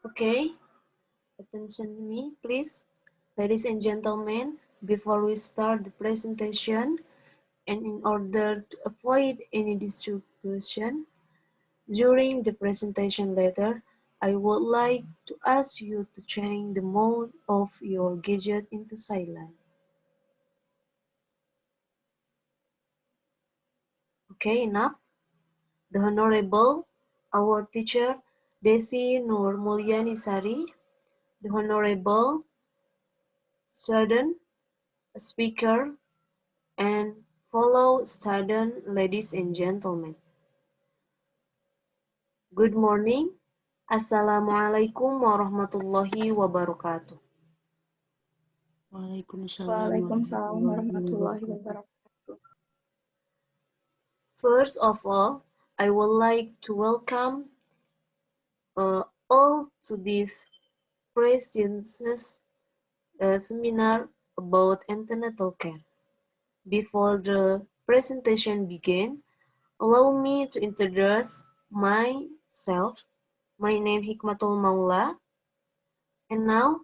Okay, attention me, please. Ladies and gentlemen, before we start the presentation, and in order to avoid any distraction during the presentation later, I would like to ask you to change the mode of your gadget into silent. Okay, enough. The Honorable, our teacher, Desi Nur Mulyani Sari, the Honorable student, speaker, and fellow student, ladies and gentlemen. Good morning. Assalamualaikum warahmatullahi wabarakatuh. Waalaikumsalam Waalaikumsalam warahmatullahi warahmatullahi wabarakatuh. wabarakatuh. First of all, I would like to welcome all to this prestigious seminar about antenatal care. Before the presentation begins, allow me to introduce myself. My name is Hikmatul Maula, and now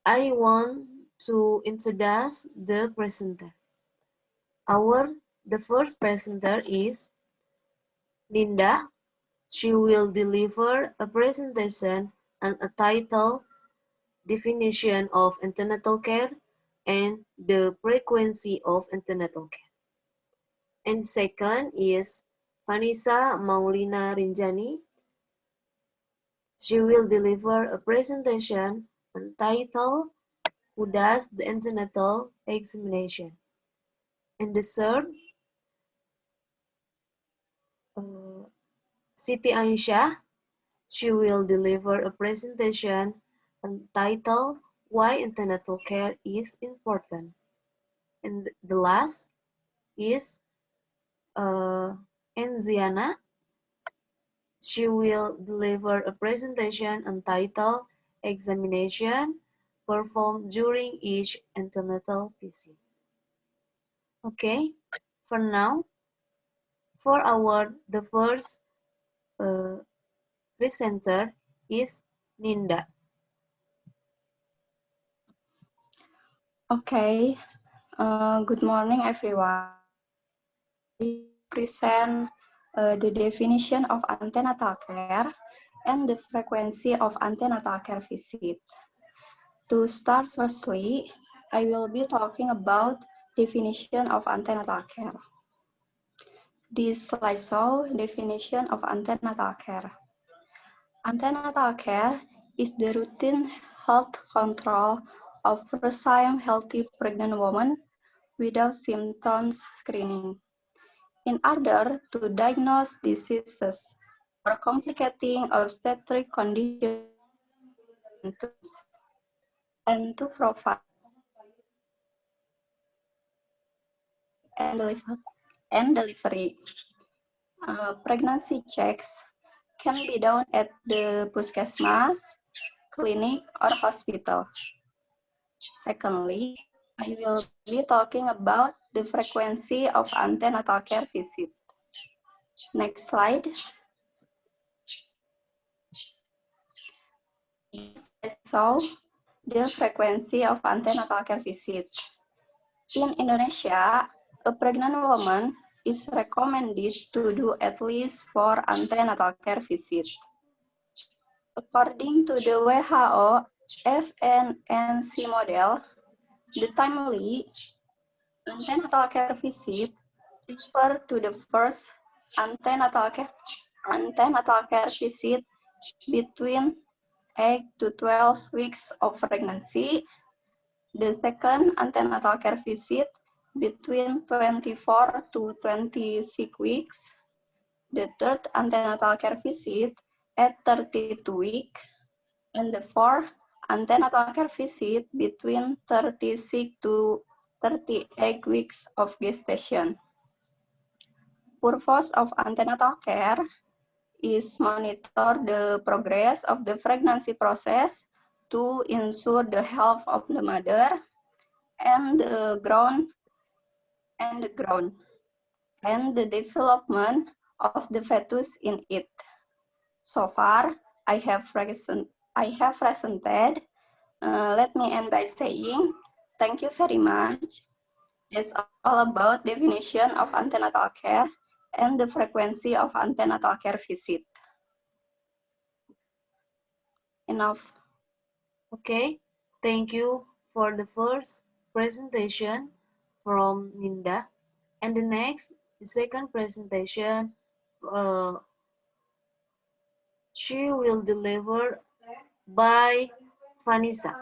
I want to introduce the presenter. The first presenter is Linda. She will deliver a presentation and a title, definition of antenatal care and the frequency of antenatal care. And second is Vanessa Maulina Rinjani. She will deliver a presentation entitled Who Does the Antenatal Examination? And the third, Siti Aisyah. She will deliver a presentation entitled Why Antenatal Care is Important. And the last is Enziana. She will deliver a presentation entitled Examination Performed During Each Antenatal Visit. Okay, for now, the first presenter is Ninda. Okay, good morning everyone. I present the definition of antenatal care and the frequency of antenatal care visit. To start firstly, I will be talking about definition of antenatal care. This slide shows definition of antenatal care. Antenatal care is the routine health control of first-time healthy pregnant women without symptoms screening, in order to diagnose diseases or complicating obstetric conditions and to provide and delivery. Pregnancy checks can be done at the puskesmas, clinic, or hospital. Secondly, I will be talking about the frequency of antenatal care visit. Next slide. So, the frequency of antenatal care visit. In Indonesia, a pregnant woman is recommended to do at least 4 antenatal care visits. According to the WHO FNNC model, the timely antenatal care visit refer to the first antenatal care visit between 8 to 12 weeks of pregnancy, the second antenatal care visit between 24 to 26 weeks, the third antenatal care visit at 32 weeks, and the fourth antenatal care visit between 36 to 38 weeks of gestation. Purpose of antenatal care is monitor the progress of the pregnancy process to ensure the health of the mother and the development of the fetus in it. So far, I have presented. Let me end by saying thank you very much. It's all about definition of antenatal care and the frequency of antenatal care visit. Enough. Okay, thank you for the first presentation from Ninda. And the second presentation, she will deliver by Vanessa.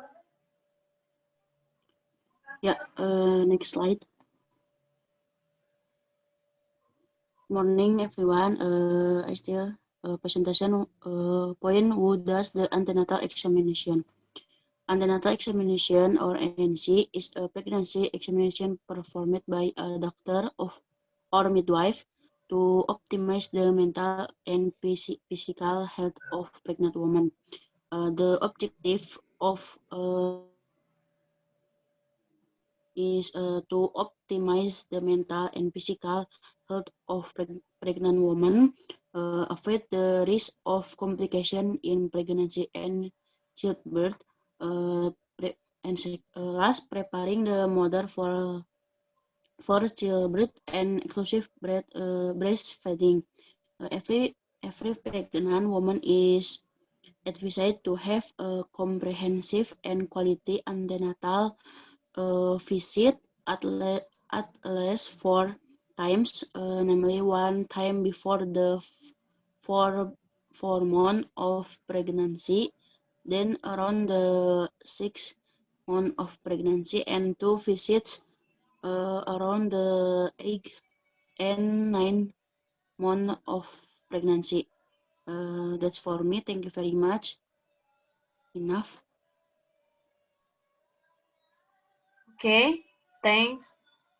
Yeah, next slide. Morning, everyone. I still presentation point who does the antenatal examination. Antenatal examination, or ANC, is a pregnancy examination performed by a doctor or midwife to optimize the mental and physical health of pregnant women. The objective of is to optimize the mental and physical health of pregnant women, avoid the risk of complication in pregnancy and childbirth, last, preparing the mother for childbirth and exclusive breastfeeding. Every pregnant woman is advised to have a comprehensive and quality antenatal visit at least 4 times, namely 1 time before the 4 month of pregnancy, then around the 6 month of pregnancy, and 2 visits around the 8 and 9 month of pregnancy. That's for me. Thank you very much. Enough. Okay, thanks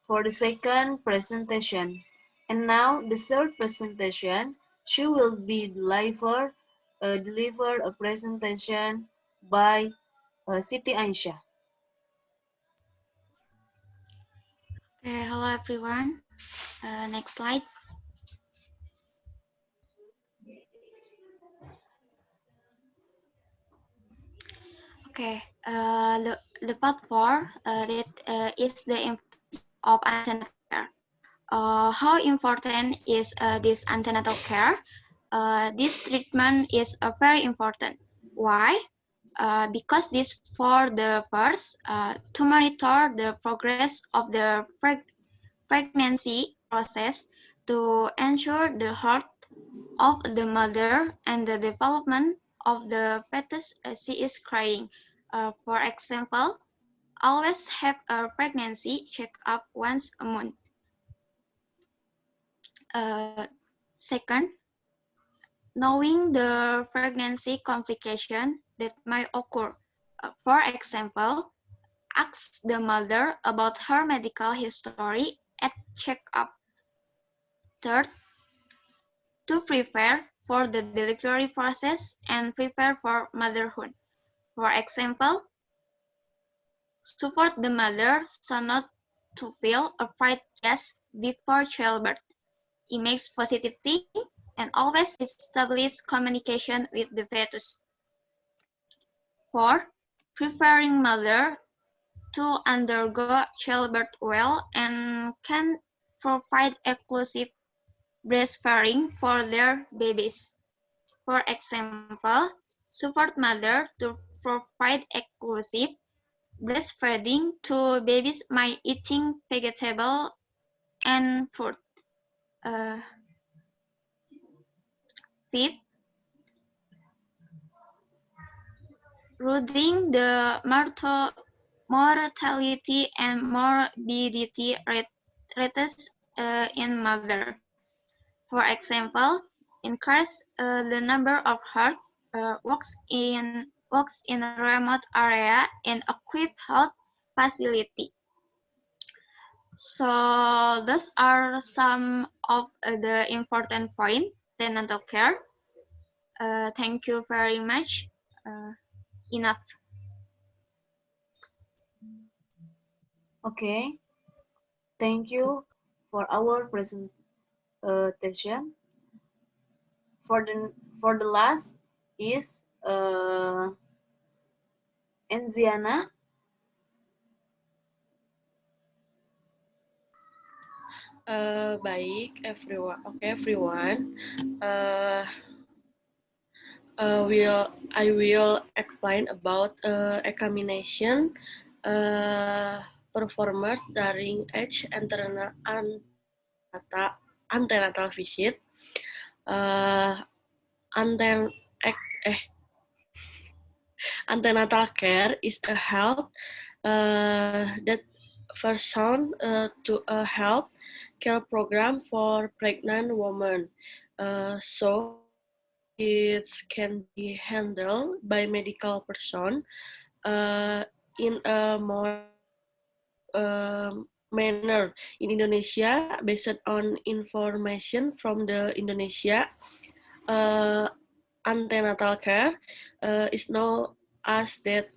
for the second presentation. And now the third presentation, she will be deliver a presentation by Siti Aisyah. Okay, hello everyone. Next slide. Okay, the part 4 that is the importance of antenatal care. How important is this antenatal care? This treatment is very important. Why? Because this for the first to monitor the progress of the pregnancy process, to ensure the health of the mother and the development of the fetus as she is crying. For example, always have a pregnancy checkup once a month. Second, knowing the pregnancy complication that might occur. For example, ask the mother about her medical history at checkup. Third, to prepare for the delivery process and prepare for motherhood. For example, support the mother so not to feel afraid just before childbirth. It makes positive thinking and always establish communication with the fetus. 4. Preparing mother to undergo childbirth well and can provide exclusive breastfeeding for their babies. For example, support mother to provide exclusive breastfeeding to babies by eating vegetable and fruit. Fifth, reducing the mortality and morbidity rates in mother. For example, increase the number of health works in a remote area and equip health facility. So those are some of the important points antenatal care. Thank you very much. Enough. Okay, thank you for our presentation. For the last is Enziana. Baik, everyone. Okay, everyone. I will explain about examination performer during each antenatal visit. Antenatal care is a help that version to a health care program for pregnant women. So it can be handled by medical person in a more manner in Indonesia based on information from the Indonesia. Antenatal care is known as that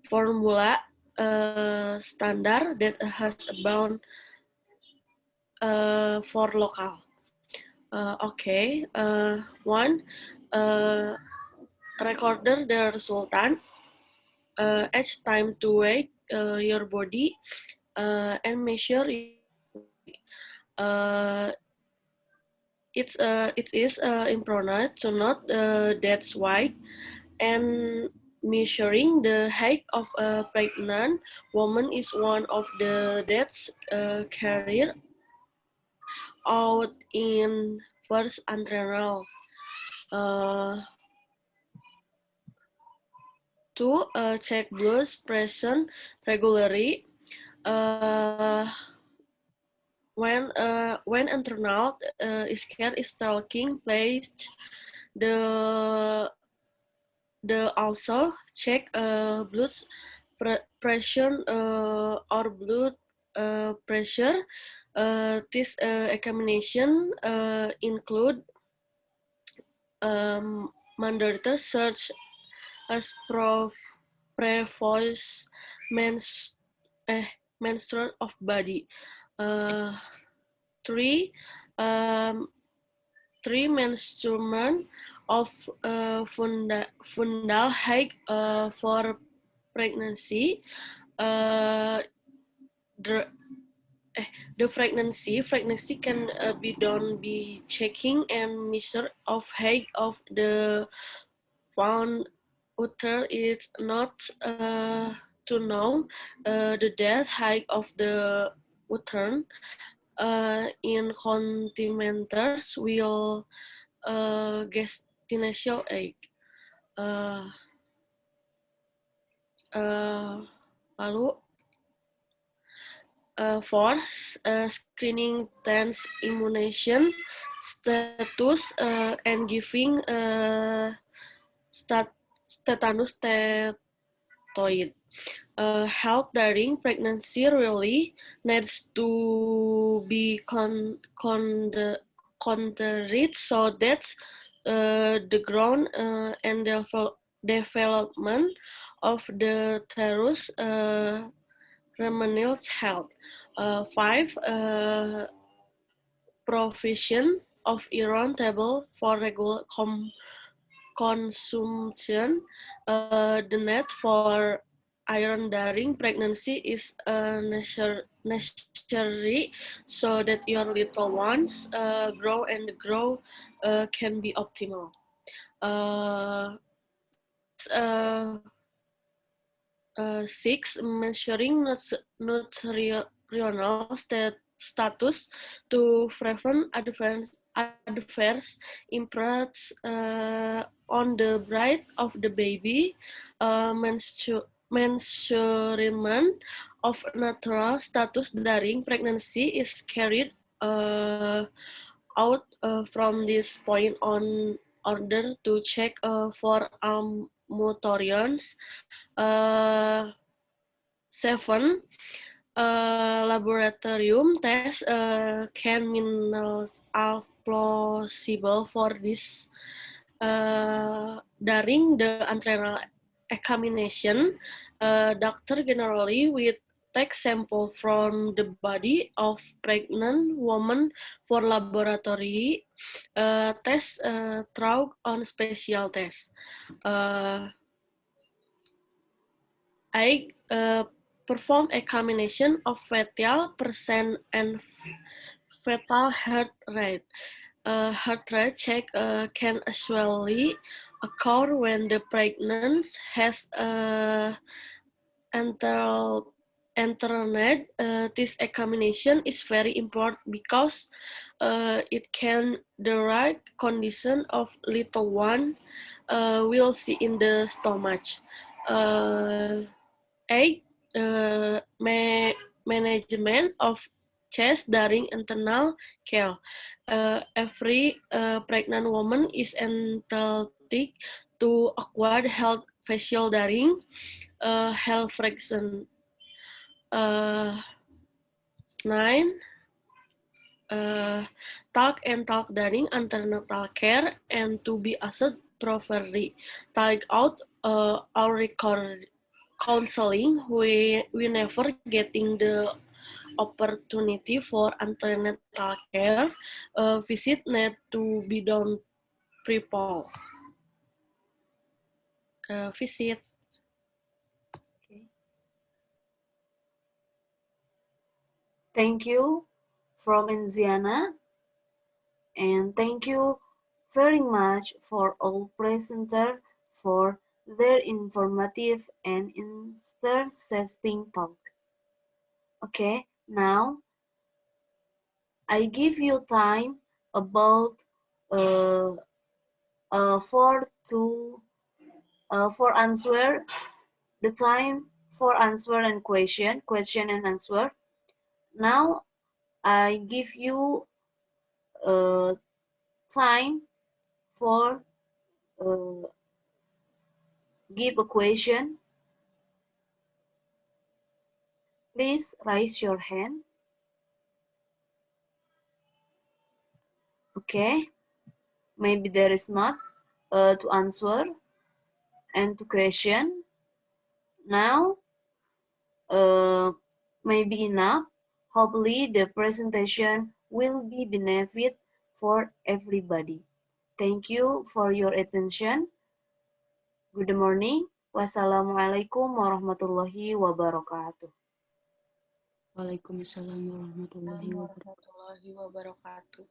formula standard that has bound for local. One, recorder the resultant. Each time to weigh your body and measure it is important to note that's why and measuring the height of a pregnant woman is one of the that's carried out in first antenatal. Two, check blood pressure regularly. When antenatal care is taking place, the also check blood pressure or blood pressure. This examination include mandatory search as prevoice menstrual of body. Three menstruation of fundal height for pregnancy. The pregnancy can be done by checking and measure of height of the found uter is not to know the death height of the uter. In contimenters will gestation egg. Lalu for screening tense immunization status and giving tetanus toid. Health during pregnancy really needs to be considered so that the growth and development of the uterus remains health. Five, provision of iron table for regular consumption. The need for iron during pregnancy is necessary so that your little ones grow can be optimal. Six, measuring nutritional status to prevent adverse impacts on the breath of the baby. Measurement of natural status during pregnancy is carried out from this point on order to check for mutations. Seven, laboratorium tests can are plausible for this. During the antenatal examination, doctor generally with take sample from the body of pregnant woman for laboratory test through on special test. I perform a combination of fetal percent and fetal heart rate. Heart rate check can usually occur when the pregnancy has internet. This examination is very important because it can direct condition of little one we'll see in the stomach. Eight, management of chest during internal care. Every pregnant woman is entitled to acquire health facial during health fraction. 9. Talk during antenatal care and to be assessed properly. Take out our record counseling. We never getting the opportunity for antenatal care. Visit need to be done pre-poll. Visit. Okay. Thank you from Enziana, and thank you very much for all presenters for their informative and interesting talk. Okay, now I give you time about for answer the time for answer and question and answer. Now I give you time for give a question. Please raise your hand. Okay, maybe there is not to answer and to question. Now maybe enough. Hopefully the presentation will be benefit for everybody. Thank you for your attention. Good morning. Wassalamualaikum warahmatullahi wabarakatuh. Waalaikumsalam warahmatullahi wabarakatuh. Warahmatullahi wabarakatuh.